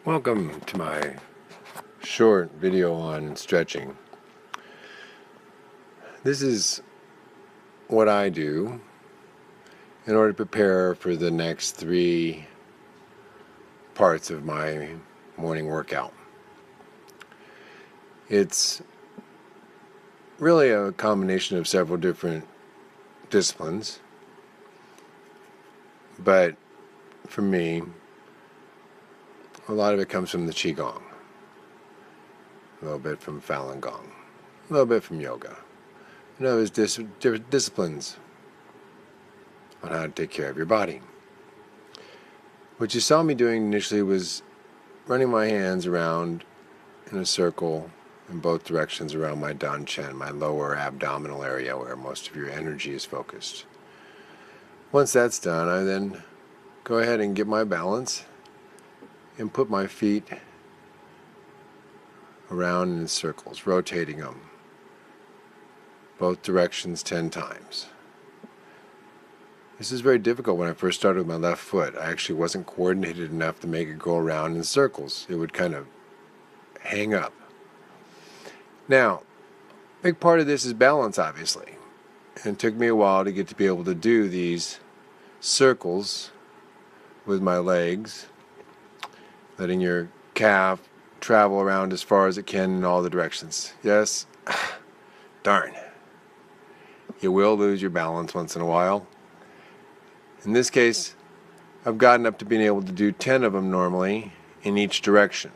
Welcome to my short video on stretching. This is what I do in order to prepare for the next 3 parts of my morning workout. It's really a combination of several different disciplines, but for me, a lot of it comes from the Qigong, a little bit from Falun Gong, a little bit from yoga, and others different disciplines on how to take care of your body. What you saw me doing initially was running my hands around in a circle in both directions around my danchen, my lower abdominal area where most of your energy is focused. Once that's done, I then go ahead and get my balance and put my feet around in circles, rotating them both directions 10 times. This is very difficult. When I first started with my left foot, I actually wasn't coordinated enough to make it go around in circles. It would kind of hang up. Now, a big part of this is balance, obviously. And it took me a while to get to be able to do these circles with my legs, letting your calf travel around as far as it can in all the directions. Yes, darn. You will lose your balance once in a while. In this case, I've gotten up to being able to do 10 of them normally in each direction.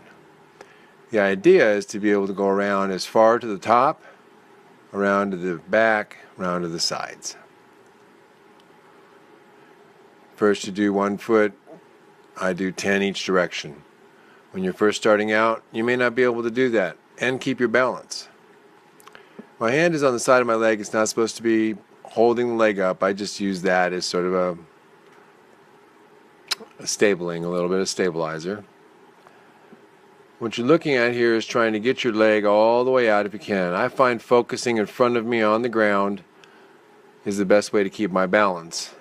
The idea is to be able to go around as far to the top, around to the back, around to the sides. First you do one foot, I do 10 each direction. When you're first starting out, you may not be able to do that and keep your balance. My hand is on the side of my leg. It's not supposed to be holding the leg up. I just use that as sort of a stabling, a little bit of stabilizer. What you're looking at here is trying to get your leg all the way out if you can. I find focusing in front of me on the ground is the best way to keep my balance.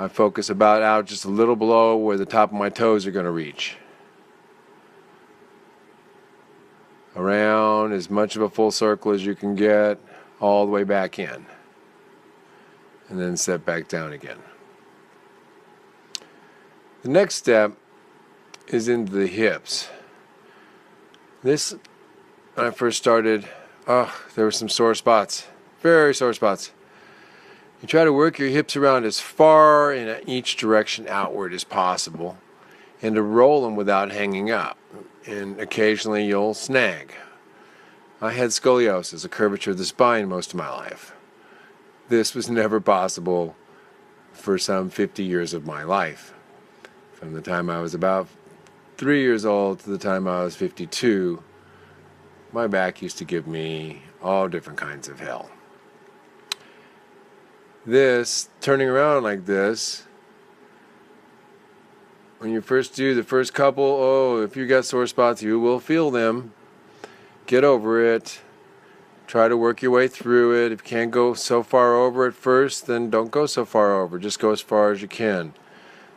I focus about out just a little below where the top of my toes are going to reach. Around as much of a full circle as you can get, all the way back in. And then set back down again. The next step is into the hips. This, when I first started, there were some sore spots. Very sore spots. You try to work your hips around as far in each direction outward as possible and to roll them without hanging up. And occasionally you'll snag. I had scoliosis, a curvature of the spine, most of my life. This was never possible for some 50 years of my life. From the time I was about 3 years old to the time I was 52, my back used to give me all different kinds of hell. This, turning around like this, when you first do the first couple, if you got sore spots, you will feel them. Get over it. Try to work your way through it. If you can't go so far over at first, then don't go so far over. Just go as far as you can.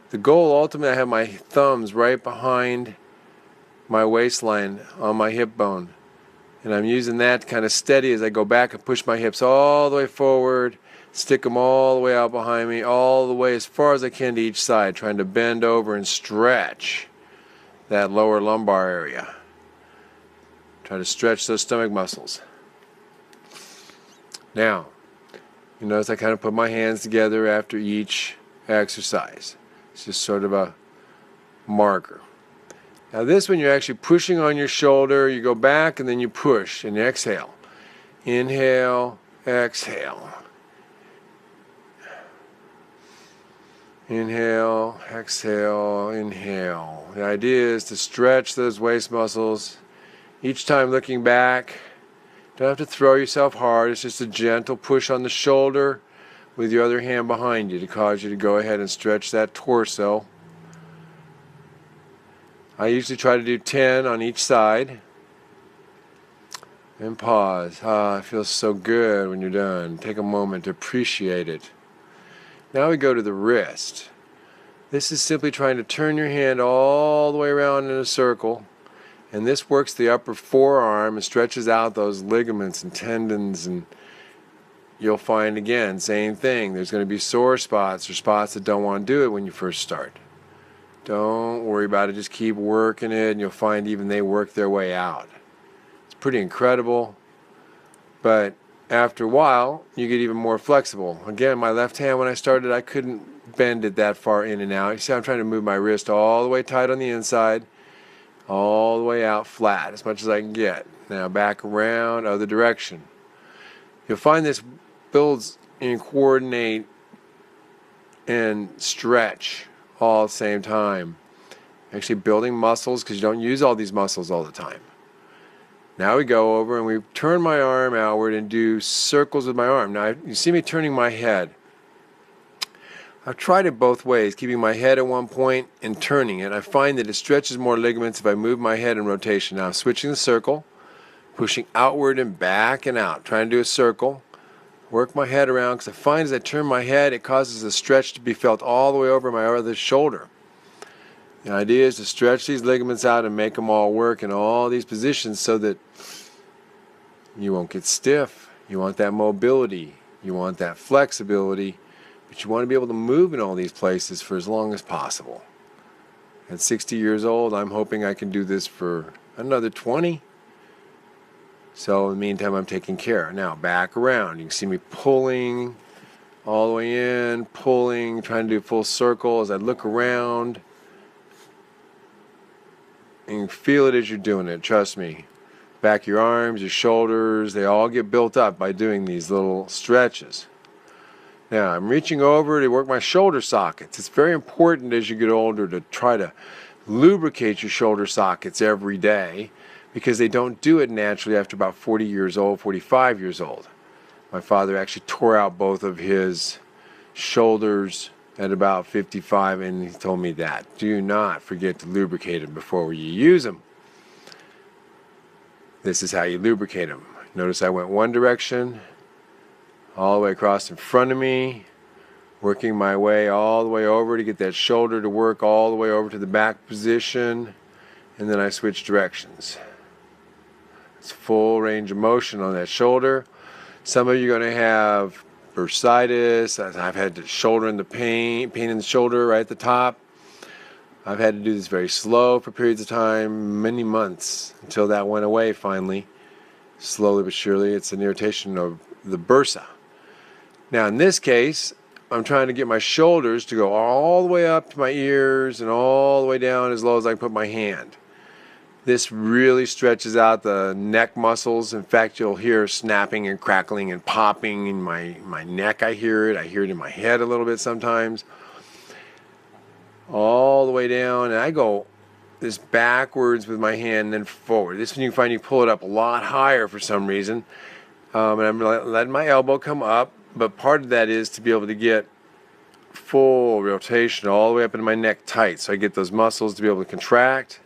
The goal, ultimately, I have my thumbs right behind my waistline on my hip bone. And I'm using that to kind of steady as I go back and push my hips all the way forward. Stick them all the way out behind me, all the way as far as I can to each side, trying to bend over and stretch that lower lumbar area. Try to stretch those stomach muscles. Now, you notice I kind of put my hands together after each exercise. It's just sort of a marker. Now this, when you're actually pushing on your shoulder, you go back and then you push and exhale. Inhale, exhale. Inhale, exhale, inhale. The idea is to stretch those waist muscles. Each time looking back, don't have to throw yourself hard. It's just a gentle push on the shoulder with your other hand behind you to cause you to go ahead and stretch that torso. I usually try to do 10 on each side. And pause. It feels so good when you're done. Take a moment to appreciate it. Now we go to the wrist. This is simply trying to turn your hand all the way around in a circle, and this works the upper forearm and stretches out those ligaments and tendons, and you'll find again, same thing, there's going to be sore spots or spots that don't want to do it when you first start. Don't worry about it, just keep working it, and you'll find even they work their way out. It's pretty incredible, but after a while, you get even more flexible. Again, my left hand, when I started, I couldn't bend it that far in and out. You see, I'm trying to move my wrist all the way tight on the inside, all the way out flat, as much as I can get. Now back around, other direction. You'll find this builds and coordinate and stretch all at the same time. Actually building muscles, because you don't use all these muscles all the time. Now we go over and we turn my arm outward and do circles with my arm. Now you see me turning my head. I've tried it both ways, keeping my head at one point and turning it. I find that it stretches more ligaments if I move my head in rotation. Now I'm switching the circle, pushing outward and back and out, trying to do a circle. Work my head around, because I find as I turn my head, it causes the stretch to be felt all the way over my other shoulder. The idea is to stretch these ligaments out and make them all work in all these positions so that you won't get stiff. You want that mobility. You want that flexibility. But you want to be able to move in all these places for as long as possible. At 60 years old, I'm hoping I can do this for another 20. So in the meantime, I'm taking care. Now back around. You can see me pulling all the way in, pulling, trying to do a full circle as I look around. And you feel it as you're doing it, trust me. Back of your arms, your shoulders, they all get built up by doing these little stretches. Now I'm reaching over to work my shoulder sockets. It's very important as you get older to try to lubricate your shoulder sockets every day, because they don't do it naturally after about 40 years old, 45 years old. My father actually tore out both of his shoulders at about 55, and he told me that. Do not forget to lubricate them before you use them. This is how you lubricate them. Notice I went one direction, all the way across in front of me, working my way all the way over to get that shoulder to work all the way over to the back position, and then I switch directions. It's full range of motion on that shoulder. Some of you are going to have bursitis. I've had the shoulder in the pain in the shoulder right at the top. I've had to do this very slow for periods of time, many months, until that went away finally. Slowly but surely, it's an irritation of the bursa. Now in this case, I'm trying to get my shoulders to go all the way up to my ears and all the way down as low as I can put my hand. This really stretches out the neck muscles. In fact, you'll hear snapping and crackling and popping in my neck. I hear it in my head a little bit sometimes. All the way down, and I go this backwards with my hand and then forward. This one you can find you pull it up a lot higher for some reason. And I'm letting my elbow come up, but part of that is to be able to get full rotation all the way up into my neck tight, so I get those muscles to be able to contract.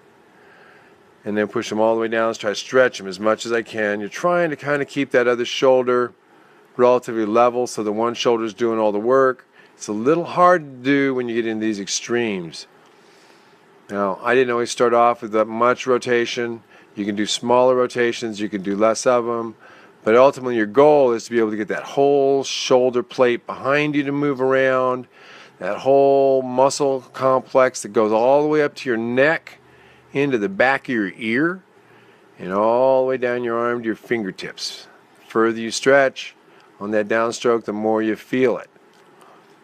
And then push them all the way down. Let's try to stretch them as much as I can. You're trying to kind of keep that other shoulder relatively level so the one shoulder is doing all the work. It's a little hard to do when you get into these extremes. Now, I didn't always start off with that much rotation. You can do smaller rotations. You can do less of them. But ultimately, your goal is to be able to get that whole shoulder plate behind you to move around, that whole muscle complex that goes all the way up to your neck, into the back of your ear, and all the way down your arm to your fingertips. The further you stretch on that downstroke, the more you feel it.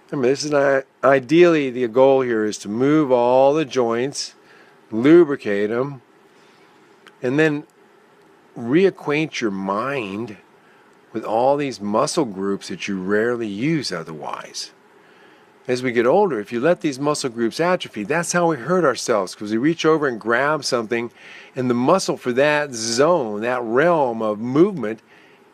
Remember, this is ideally the goal here is to move all the joints, lubricate them, and then reacquaint your mind with all these muscle groups that you rarely use otherwise. As we get older, if you let these muscle groups atrophy, that's how we hurt ourselves, because we reach over and grab something, and the muscle for that zone, that realm of movement,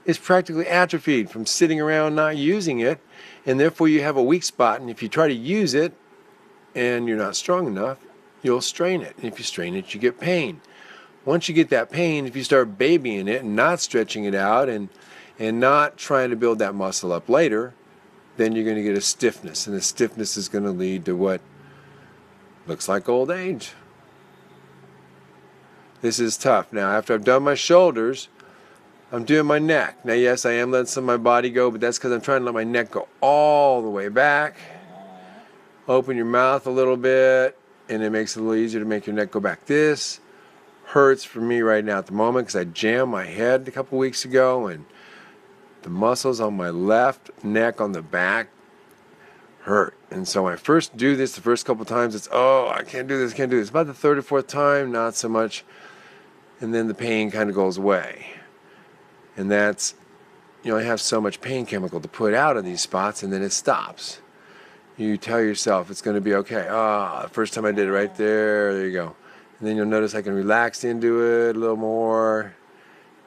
is practically atrophied from sitting around not using it, and therefore you have a weak spot, and if you try to use it and you're not strong enough, you'll strain it, and if you strain it, you get pain. Once you get that pain, if you start babying it and not stretching it out and not trying to build that muscle up later, then you're going to get a stiffness, and the stiffness is going to lead to what Looks like old age. This is tough. Now, after I've done my shoulders, I'm doing my neck. Now, yes, I am letting some of my body go, but that's because I'm trying to let my neck go all the way back. Open your mouth a little bit, and it makes it a little easier to make your neck go back. This hurts for me right now at the moment because I jammed my head a couple weeks ago, and the muscles on my left neck on the back hurt. And so when I first do this, the first couple times, it's, oh, I can't do this, can't do this. About the third or fourth time, not so much. And then the pain kind of goes away. And that's, I have so much pain chemical to put out of these spots, and then it stops. You tell yourself it's going to be okay. The first time I did it right there you go. And then you'll notice I can relax into it a little more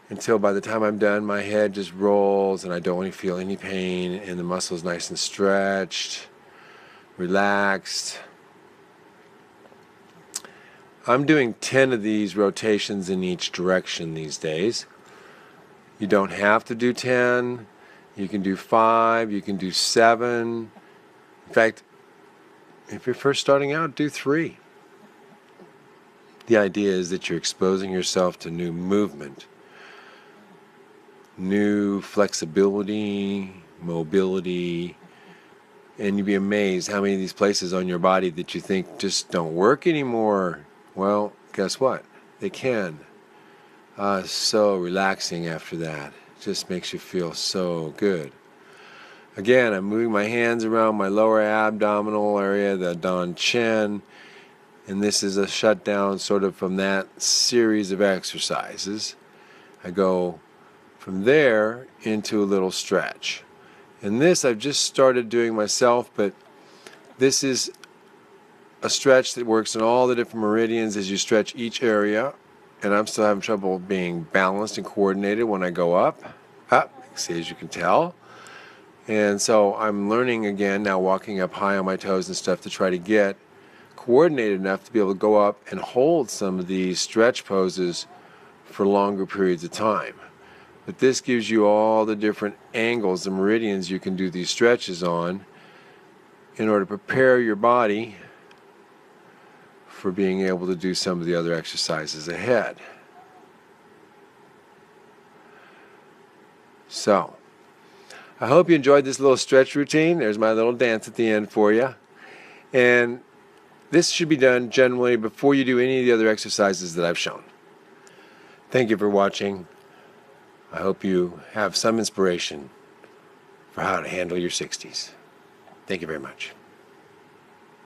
until by the time I'm done, my head just rolls and I don't really feel any pain, and the muscle's nice and stretched, relaxed. I'm doing 10 of these rotations in each direction these days. You don't have to do 10. You can do 5. You can do 7. In fact, if you're first starting out, do 3. The idea is that you're exposing yourself to new movement, new flexibility, mobility, and you'd be amazed how many of these places on your body that you think just don't work anymore. Well, guess what? They can. So relaxing after that. Just makes you feel so good. Again, I'm moving my hands around my lower abdominal area, the Dan Chin, and this is a shutdown sort of from that series of exercises. I go from there into a little stretch. And this I've just started doing myself, but this is a stretch that works in all the different meridians as you stretch each area. And I'm still having trouble being balanced and coordinated when I go up, see, as you can tell. And so I'm learning again now, walking up high on my toes and stuff, to try to get coordinated enough to be able to go up and hold some of these stretch poses for longer periods of time. But this gives you all the different angles and meridians you can do these stretches on in order to prepare your body for being able to do some of the other exercises ahead. So, I hope you enjoyed this little stretch routine. There's my little dance at the end for you. And this should be done generally before you do any of the other exercises that I've shown. Thank you for watching. I hope you have some inspiration for how to handle your 60s. Thank you very much.